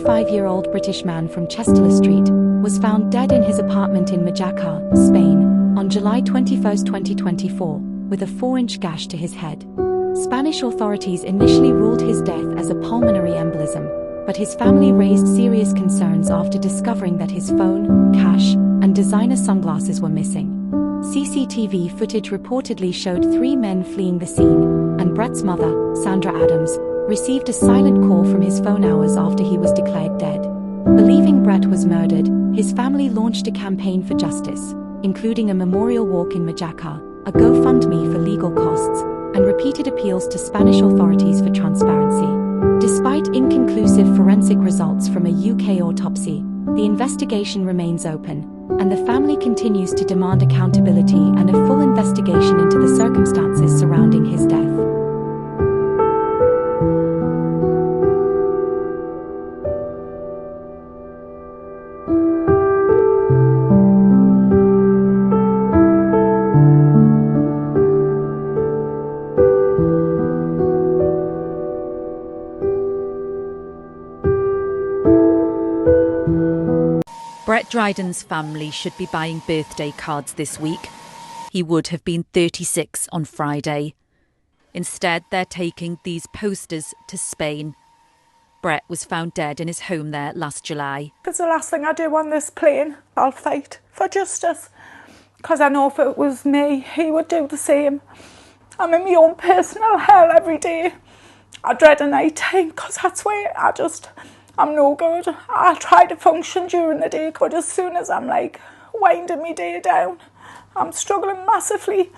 35-year-old British man from Chester Street, was found dead in his apartment in Majorca, Spain, on July 21, 2024, with a 4-inch gash to his head. Spanish authorities initially ruled his death as a pulmonary embolism, but his family raised serious concerns after discovering that his phone, cash, and designer sunglasses were missing. CCTV footage reportedly showed 3 men fleeing the scene, and Brett's mother, Sandra Adams, received a silent call from his phone hours after he was declared dead. Believing Brett was murdered, his family launched a campaign for justice, including a memorial walk in Majorca, a GoFundMe for legal costs, and repeated appeals to Spanish authorities for transparency. Despite inconclusive forensic results from a UK autopsy, the investigation remains open, and the family continues to demand accountability and a full investigation into the circumstances surrounding his death. Brett Dryden's family should be buying birthday cards this week. He would have been 36 on Friday. Instead, they're taking these posters to Spain. Brett was found dead in his home there last July. It's the last thing I do on this plane. I'll fight for justice, because I know if it was me, he would do the same. I'm in my own personal hell every day. I dread a night time, because that's where I'm no good. I try to function during the day, but as soon as I'm winding my day down, I'm struggling massively,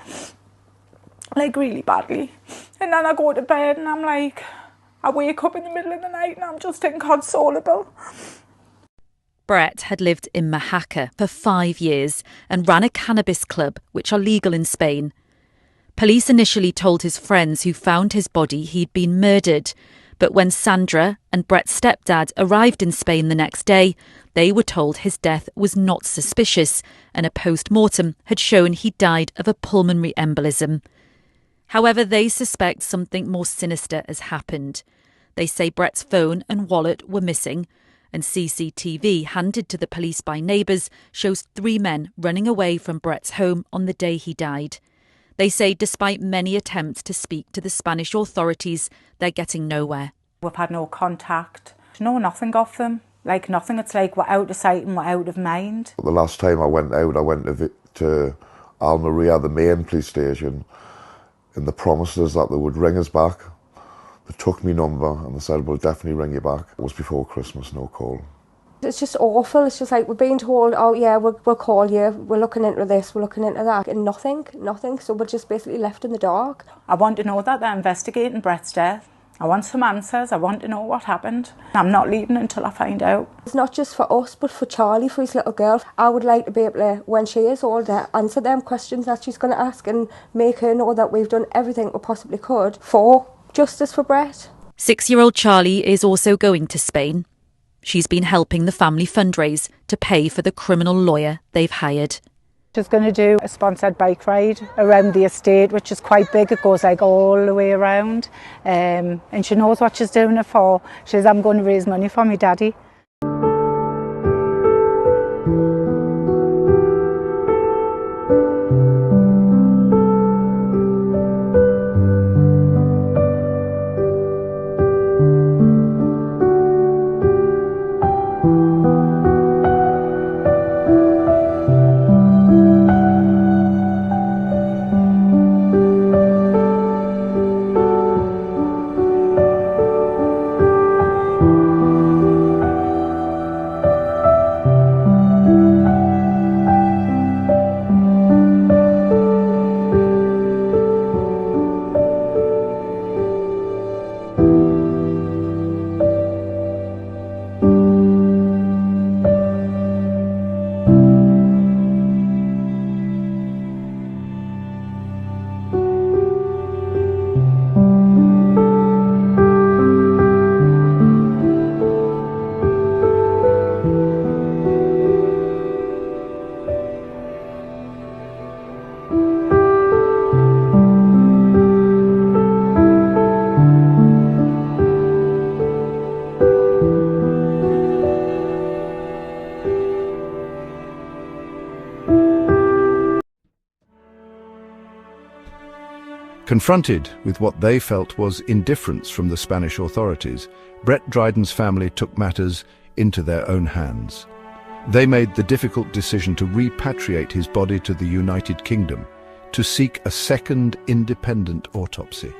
really badly. And then I go to bed and I wake up in the middle of the night and I'm just inconsolable. Brett had lived in Majorca for 5 years and ran a cannabis club, which are legal in Spain. Police initially told his friends who found his body he'd been murdered. But when Sandra and Brett's stepdad arrived in Spain the next day, they were told his death was not suspicious and a post-mortem had shown he died of a pulmonary embolism. However, they suspect something more sinister has happened. They say Brett's phone and wallet were missing, and CCTV handed to the police by neighbours shows 3 men running away from Brett's home on the day he died. They say despite many attempts to speak to the Spanish authorities, they're getting nowhere. We've had no contact. No, nothing off them. Nothing. It's we're out of sight and we're out of mind. The last time I went out, I went to Almeria, the main police station, and they promised us that they would ring us back. They took me number and they said, we'll definitely ring you back. It was before Christmas, no call. It's just awful. It's just we're being told, oh yeah, we'll call you, we're looking into this, we're looking into that, and nothing. So we're just basically left in the dark. I want to know that they're investigating Brett's death. I want some answers. I want to know what happened. I'm not leaving until I find out. It's not just for us, but for Charlie, for his little girl. I would like to be able to, when she is older, answer them questions that she's going to ask and make her know that we've done everything we possibly could for justice for Brett. 6-year-old Charlie is also going to Spain. She's been helping the family fundraise to pay for the criminal lawyer they've hired. She's going to do a sponsored bike ride around the estate, which is quite big. It goes all the way around. And she knows what she's doing it for. She says, I'm going to raise money for my daddy. Confronted with what they felt was indifference from the Spanish authorities, Brett Dryden's family took matters into their own hands. They made the difficult decision to repatriate his body to the United Kingdom, to seek a second independent autopsy.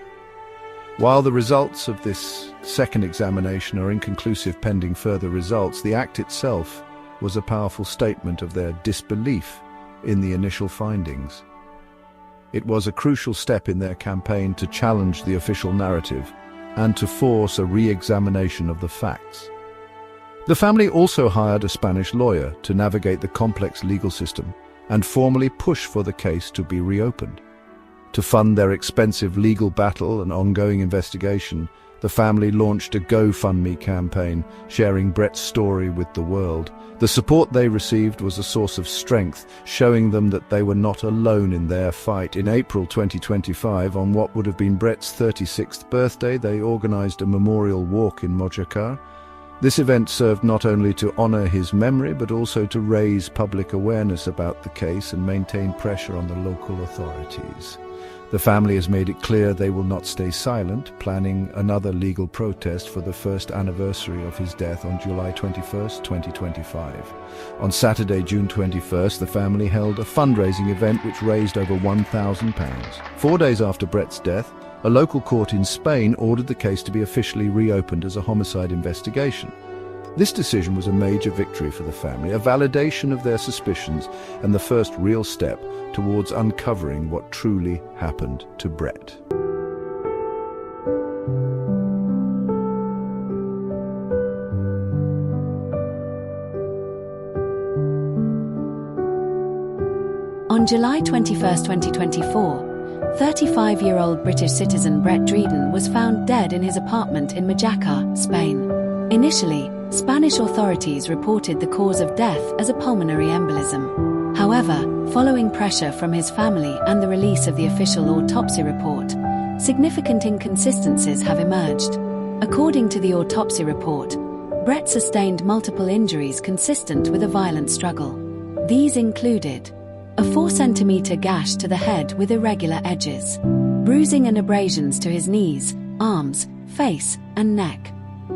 While the results of this second examination are inconclusive pending further results, the act itself was a powerful statement of their disbelief in the initial findings. It was a crucial step in their campaign to challenge the official narrative and to force a re-examination of the facts. The family also hired a Spanish lawyer to navigate the complex legal system and formally push for the case to be reopened. To fund their expensive legal battle and ongoing investigation, the family launched a GoFundMe campaign, sharing Brett's story with the world. The support they received was a source of strength, showing them that they were not alone in their fight. In April 2025, on what would have been Brett's 36th birthday, they organized a memorial walk in Mojácar. This event served not only to honor his memory, but also to raise public awareness about the case and maintain pressure on the local authorities. The family has made it clear they will not stay silent, planning another legal protest for the first anniversary of his death on July 21st, 2025. On Saturday, June 21st, the family held a fundraising event which raised over £1,000. 4 days after Brett's death, a local court in Spain ordered the case to be officially reopened as a homicide investigation. This decision was a major victory for the family, a validation of their suspicions, and the first real step towards uncovering what truly happened to Brett. On July 21, 2024, 35-year-old British citizen Brett Dryden was found dead in his apartment in Mojácar, Spain. Initially, Spanish authorities reported the cause of death as a pulmonary embolism. However, following pressure from his family and the release of the official autopsy report, significant inconsistencies have emerged. According to the autopsy report, Brett sustained multiple injuries consistent with a violent struggle. These included a 4-centimeter gash to the head with irregular edges, bruising and abrasions to his knees, arms, face, and neck,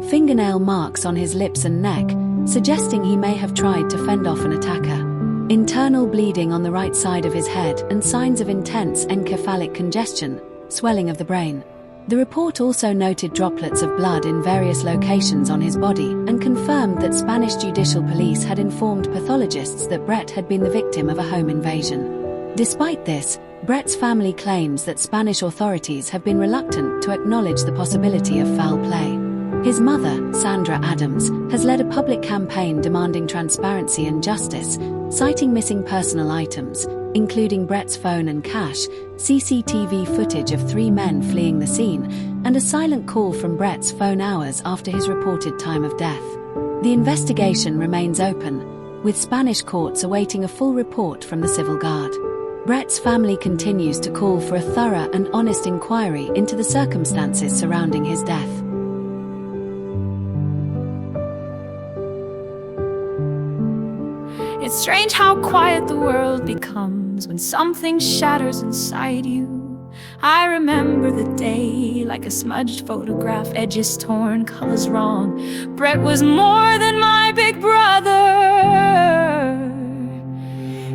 fingernail marks on his lips and neck, suggesting he may have tried to fend off an attacker, internal bleeding on the right side of his head, and signs of intense encephalic congestion, swelling of the brain. The report also noted droplets of blood in various locations on his body and confirmed that Spanish judicial police had informed pathologists that Brett had been the victim of a home invasion. Despite this, Brett's family claims that Spanish authorities have been reluctant to acknowledge the possibility of foul play. His mother, Sandra Adams, has led a public campaign demanding transparency and justice, citing missing personal items, including Brett's phone and cash, CCTV footage of 3 men fleeing the scene, and a silent call from Brett's phone hours after his reported time of death. The investigation remains open, with Spanish courts awaiting a full report from the Civil Guard. Brett's family continues to call for a thorough and honest inquiry into the circumstances surrounding his death. It's strange how quiet the world becomes when something shatters inside you. I remember the day like a smudged photograph, edges torn, colors wrong. Brett was more than my big brother.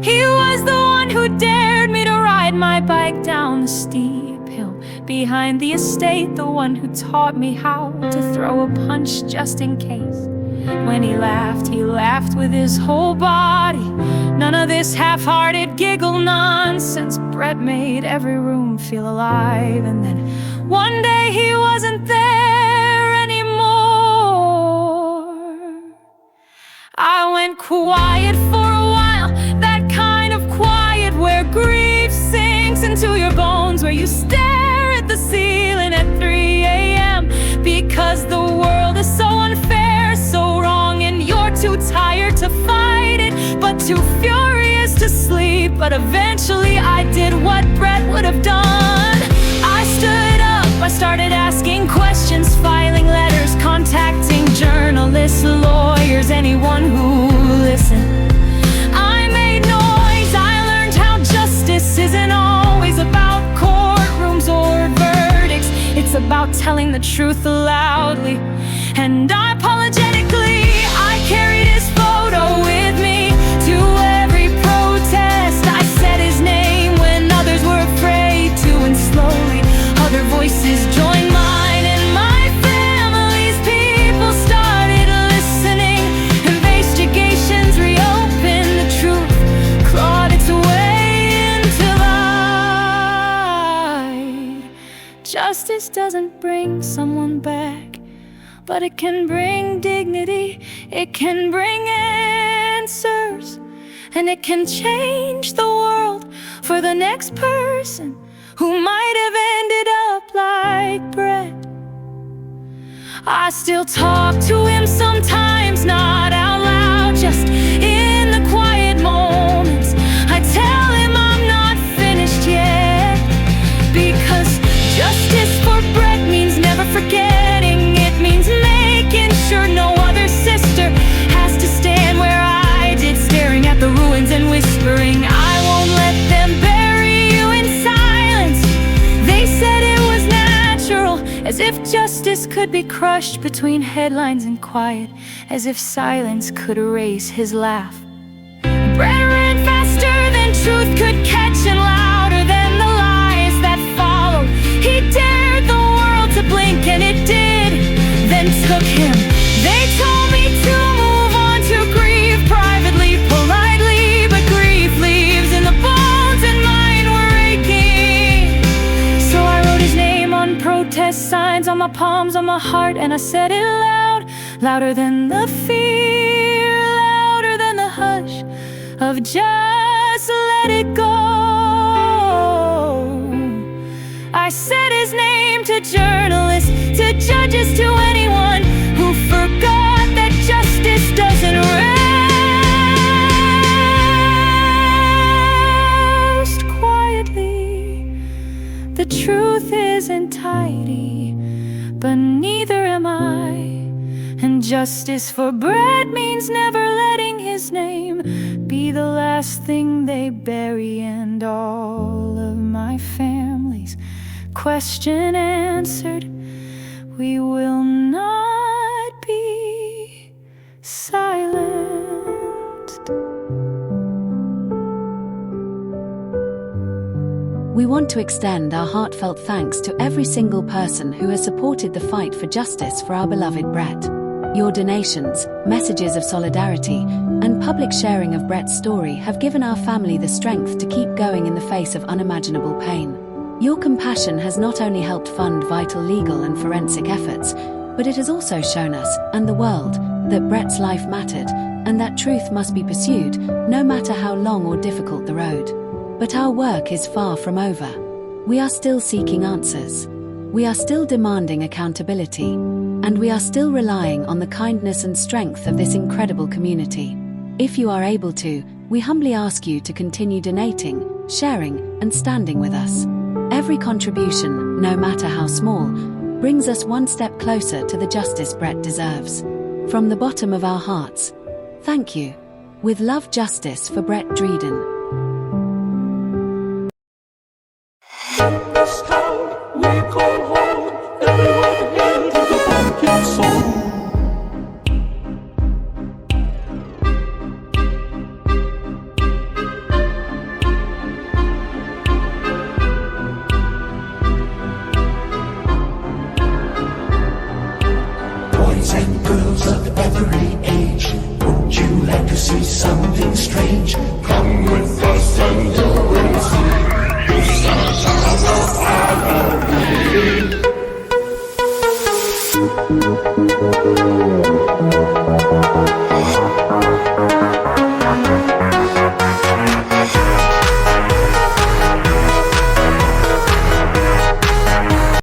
He was the one who dared me to ride my bike down the steep hill behind the estate, the one who taught me how to throw a punch just in case. When he laughed with his whole body. None of this half-hearted giggle nonsense. Brett made every room feel alive. And then one day he wasn't there anymore. I went quiet for a while, that kind of quiet where grief sinks into your bones, where you stare at the ceiling at 3 a.m. because the world is so unfair, so wrong, and you're too tired to fight it, but too furious to sleep. But eventually I did what Brett would have done. I stood up, I started asking questions, filing letters, contacting journalists, lawyers, anyone who listened. I made noise, I learned how justice isn't always about courtrooms or about telling the truth loudly. And unapologetically, I carried his photo with me to every protest. I said his name when others were afraid to, and slowly other voices joined mine, and my family's people started listening. Investigations reopened, the truth clawed its way into light. Justice doesn't bring someone back, but it can bring dignity, it can bring answers, and it can change the world for the next person who might have ended up like Brett. I still talk to him sometimes, not out loud, just in the quiet moments. I tell him I'm not finished yet, because justice for Brett means never forgetting. It means making sure no other sister has to stand where I did, staring at the ruins and whispering, I won't let them bury you in silence. They said it was natural, as if justice could be crushed between headlines and quiet, as if silence could erase his laugh. Brett ran faster than truth could catch, and louder than the lies that followed. He dared the world to blink, and it did, then took him. They told me to move on, to grieve privately, politely, but grief leaves in the bones, and mine were aching. So I wrote his name on protest signs, on my palms, on my heart, and I said it loud, louder than the fear, louder than the hush of just let it go. I said his name to journalists, to judges, to anyone who forgot that justice doesn't rest quietly. The truth isn't tidy, but neither am I. And justice for Brett means never letting his name be the last thing they bury, and all of my family's question answered. We will not be silenced. We want to extend our heartfelt thanks to every single person who has supported the fight for justice for our beloved Brett. Your donations, messages of solidarity, and public sharing of Brett's story have given our family the strength to keep going in the face of unimaginable pain. Your compassion has not only helped fund vital legal and forensic efforts, but it has also shown us, and the world, that Brett's life mattered, and that truth must be pursued, no matter how long or difficult the road. But our work is far from over. We are still seeking answers. We are still demanding accountability. And we are still relying on the kindness and strength of this incredible community. If you are able to, we humbly ask you to continue donating, sharing, and standing with us. Every contribution, no matter how small, brings us one step closer to the justice Brett deserves. From the bottom of our hearts, thank you. With love, justice for Brett Dryden.